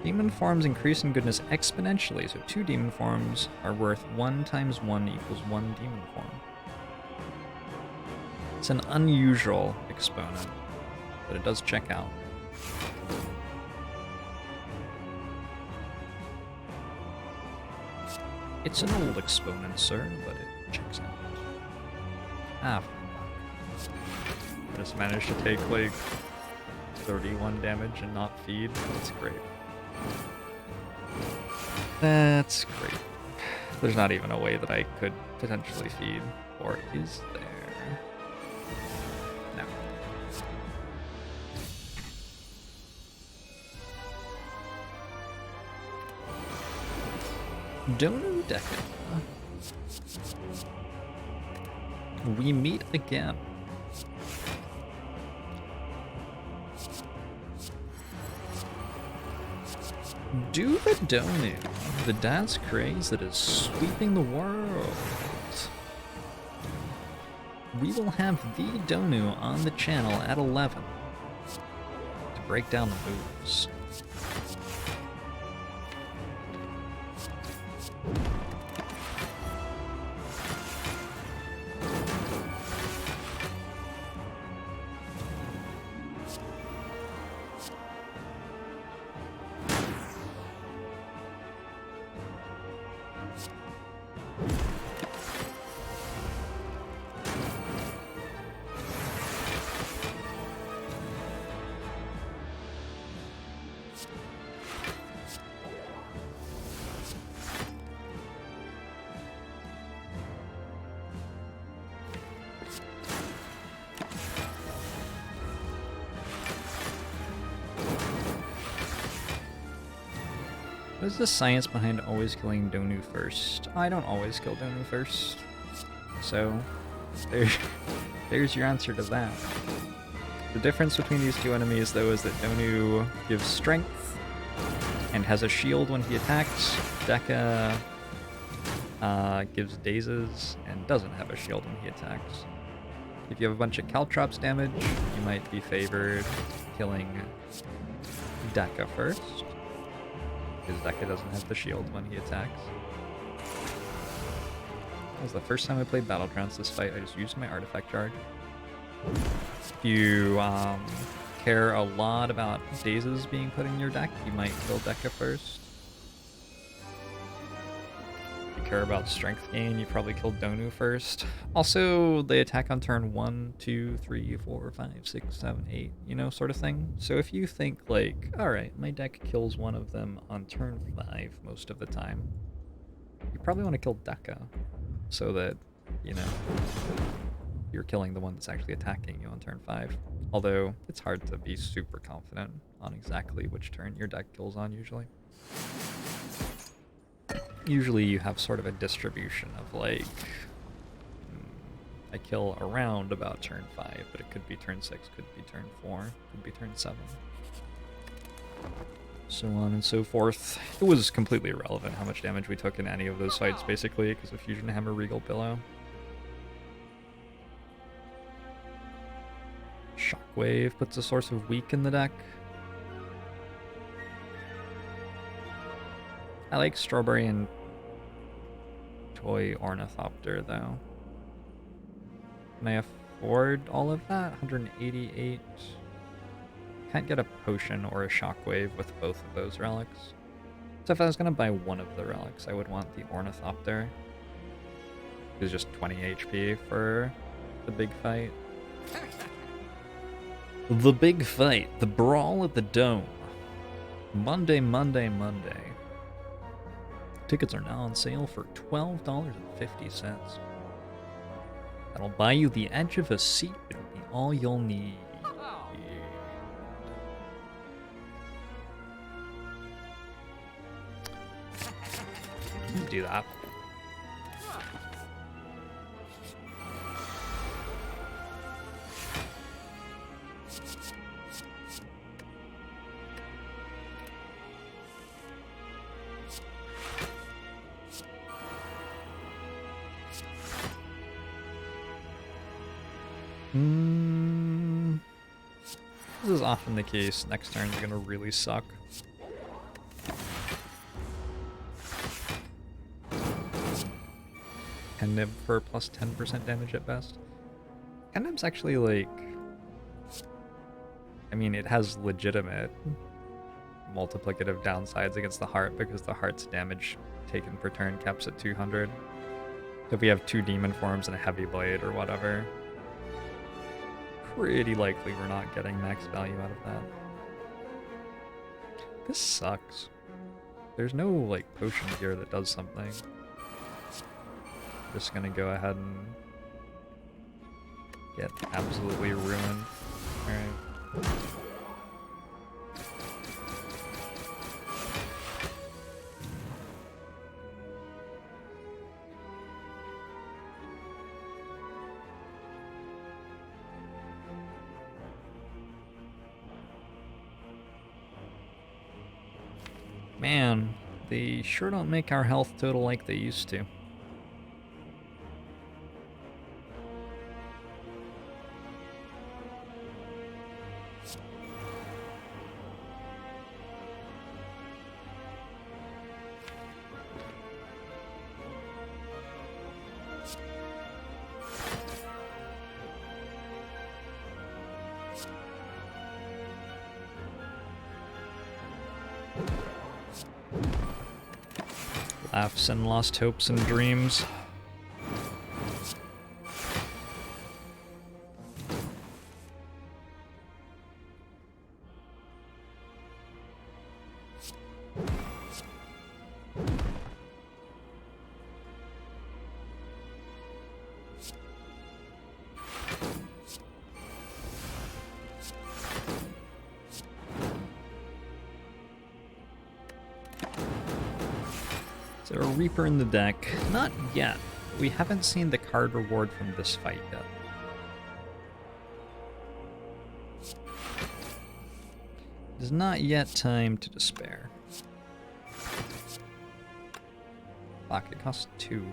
Speaker 1: Demon forms increase in goodness exponentially, so 2 demon forms are worth 1 times 1 equals 1 demon form. It's an unusual exponent, but it does check out. It's an old exponent, sir, but it checks out. Ah, fuck. I just managed to take like 31 damage and not feed. That's great. That's great. There's not even a way that I could potentially feed, or is there? No. Dono Deca. We meet again. Do the Donu, the dance craze that is sweeping the world. We will have the Donu on the channel at 11 to break down the moves. What is the science behind always killing Donu first? I don't always kill Donu first. So, there's your answer to that. The difference between these two enemies, though, is that Donu gives strength and has a shield when he attacks. Deka gives dazes and doesn't have a shield when he attacks. If you have a bunch of Caltrops damage, you might be favored killing Deka first, because Deka doesn't have the shield when he attacks. That was the first time I played Battlegrounds this fight. I just used my artifact charge. If you care a lot about dazes being put in your deck, you might kill Deka first. If you care about strength gain, you probably kill Donu first. Also, they attack on turn 1, 2, 3, 4, 5, 6, 7, 8, you know, sort of thing. So if you think like, alright, my deck kills one of them on turn 5 most of the time, you probably want to kill Deka so that, you know, you're killing the one that's actually attacking you on turn 5. Although, it's hard to be super confident on exactly which turn your deck kills on, usually. Usually you have sort of a distribution of, like, I kill around about turn 5, but it could be turn 6, could be turn 4, could be turn 7. So on and so forth. It was completely irrelevant how much damage we took in any of those fights, basically, because of Fusion Hammer, Regal Billow. Shockwave puts a source of weak in the deck. I like Strawberry and Toy Ornithopter, though. Can I afford all of that? 188. Can't get a potion or a shockwave with both of those relics. So if I was going to buy one of the relics, I would want the Ornithopter. It's just 20 HP for the big fight. The big fight. The Brawl at the Dome. Monday. Tickets are now on sale for $12.50. That'll buy you the edge of a seat. It'll be all you'll need. Do that. This is often the case. Next turn is gonna really suck. Nib for plus 10% damage at best. Nib's actually like, I mean, it has legitimate multiplicative downsides against the heart because the heart's damage taken per turn caps at 200. If we have 2 demon forms and a heavy blade or whatever, pretty likely we're not getting max value out of that. This sucks. There's no like potion here that does something. Just gonna go ahead and get absolutely ruined. Alright. Man, they sure don't make our health total like they used to. Laughs and lost hopes and dreams. Is there a Reaper in the deck? Not yet. We haven't seen the card reward from this fight yet. It is not yet time to despair. Fuck, it costs 2.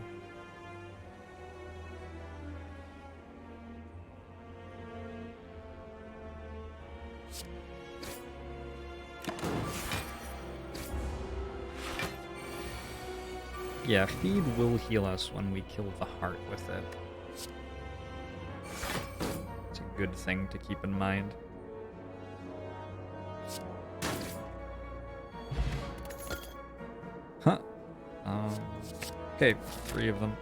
Speaker 1: Yeah, feed will heal us when we kill the heart with it. It's a good thing to keep in mind. Huh. Okay, 3 of them.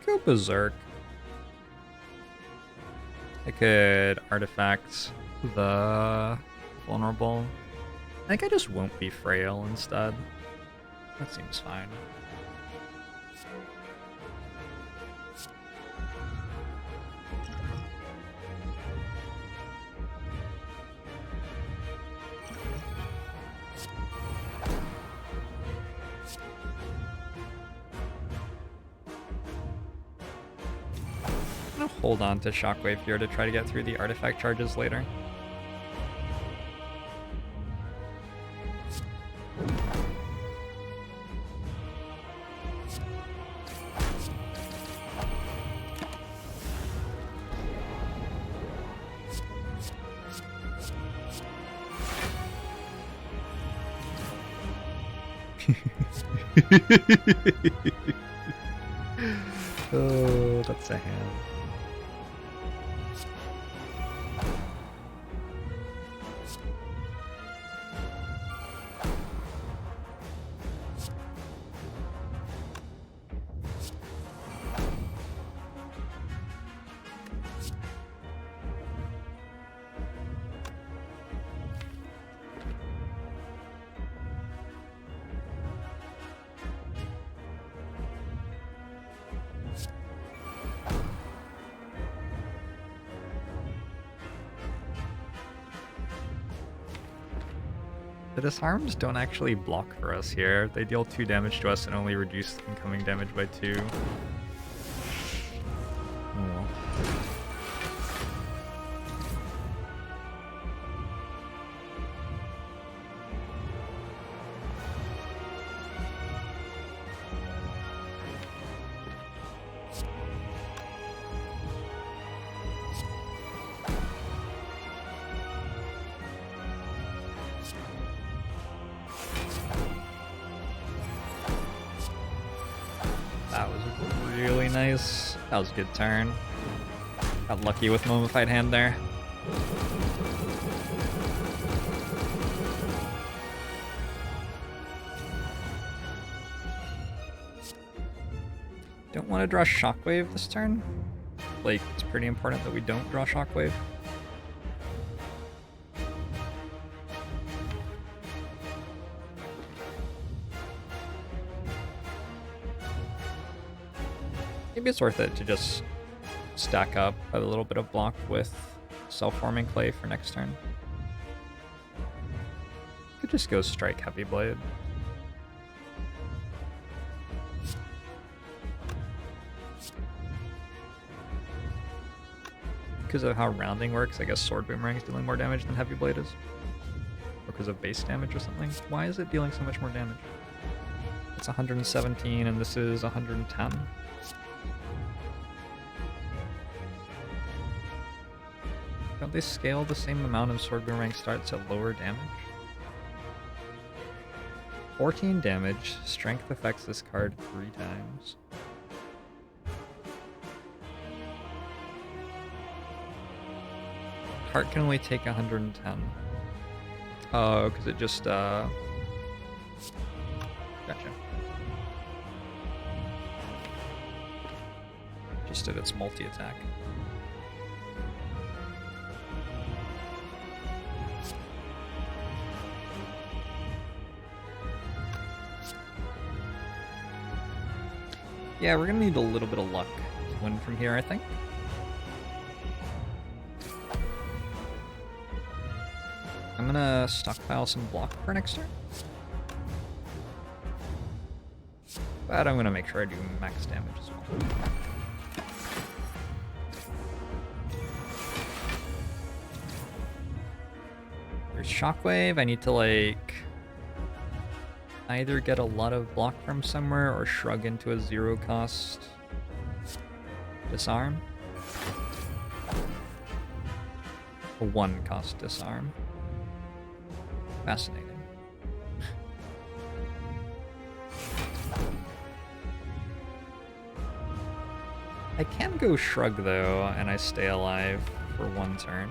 Speaker 1: Go berserk. I could artifact the vulnerable. I think I just won't be frail instead. That seems fine. Hold on to Shockwave here to try to get through the artifact charges later. Oh, that's a hand. The disarms don't actually block for us here. They deal 2 damage to us and only reduce incoming damage by 2. Oh. That was really nice. That was a good turn. Got lucky with Mummified Hand there. Don't want to draw Shockwave this turn. Like, it's pretty important that we don't draw Shockwave. Maybe it's worth it to just stack up a little bit of block with self-forming clay for next turn. Could just go strike Heavy Blade. Because of how rounding works, I guess Sword Boomerang is dealing more damage than Heavy Blade is. Or because of base damage or something. Why is it dealing so much more damage? It's 117 and this is 110. Don't they scale the same amount of Sword Boomerang starts at lower damage? 14 damage. Strength affects this card 3 times. Heart can only take 110. Oh, because it just, Gotcha. just did its multi-attack. Yeah, we're gonna need a little bit of luck to win from here, I think. I'm gonna stockpile some block for next turn. But I'm gonna make sure I do max damage as well. There's Shockwave. I need to, like, either get a lot of block from somewhere or shrug into a 0-cost disarm. A 1-cost disarm. Fascinating. I can go shrug though, and I stay alive for 1 turn.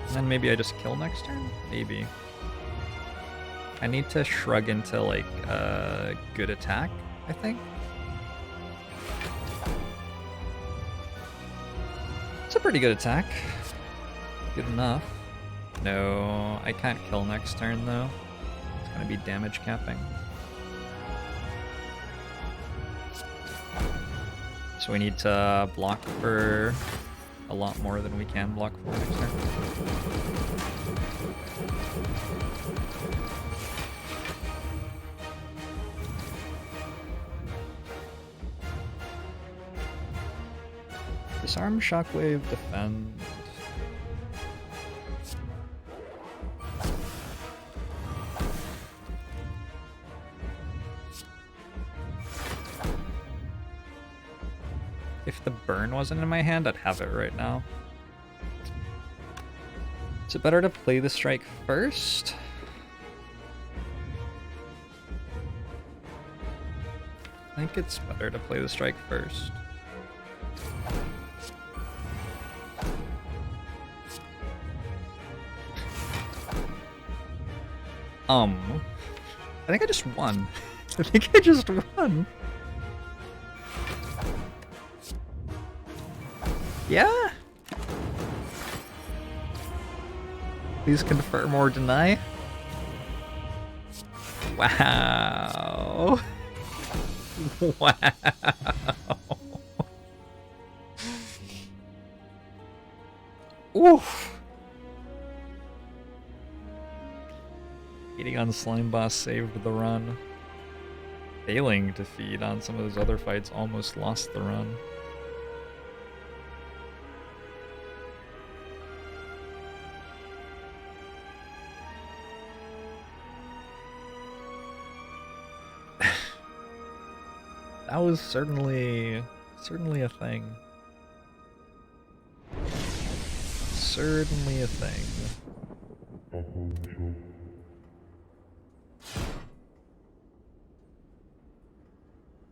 Speaker 1: And then maybe I just kill next turn? Maybe. I need to shrug into, like, a good attack, I think. It's a pretty good attack. Good enough. No, I can't kill next turn, though. It's gonna be damage capping. So we need to block for a lot more than we can block for next turn. Disarm, Shockwave, defend. If the burn wasn't in my hand, I'd have it right now. Is it better to play the strike first? I think it's better to play the strike first. I think I just won. I think I just won. Yeah? Please confirm or deny. Wow. Wow. Oof. Feeding on Slime Boss saved the run. Failing to feed on some of those other fights almost lost the run. That was certainly a thing. Certainly a thing.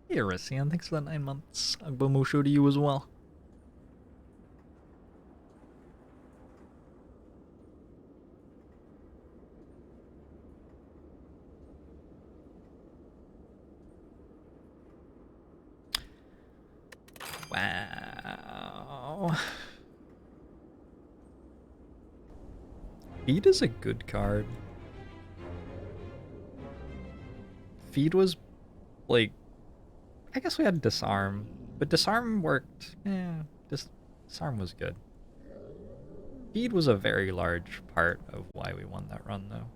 Speaker 1: Hey, Arisian, thanks for the 9 months. Agbomusho to you as well. Wow. Feed is a good card. Feed was, like, I guess we had Disarm, but Disarm worked. Yeah, Disarm was good. Feed was a very large part of why we won that run, though.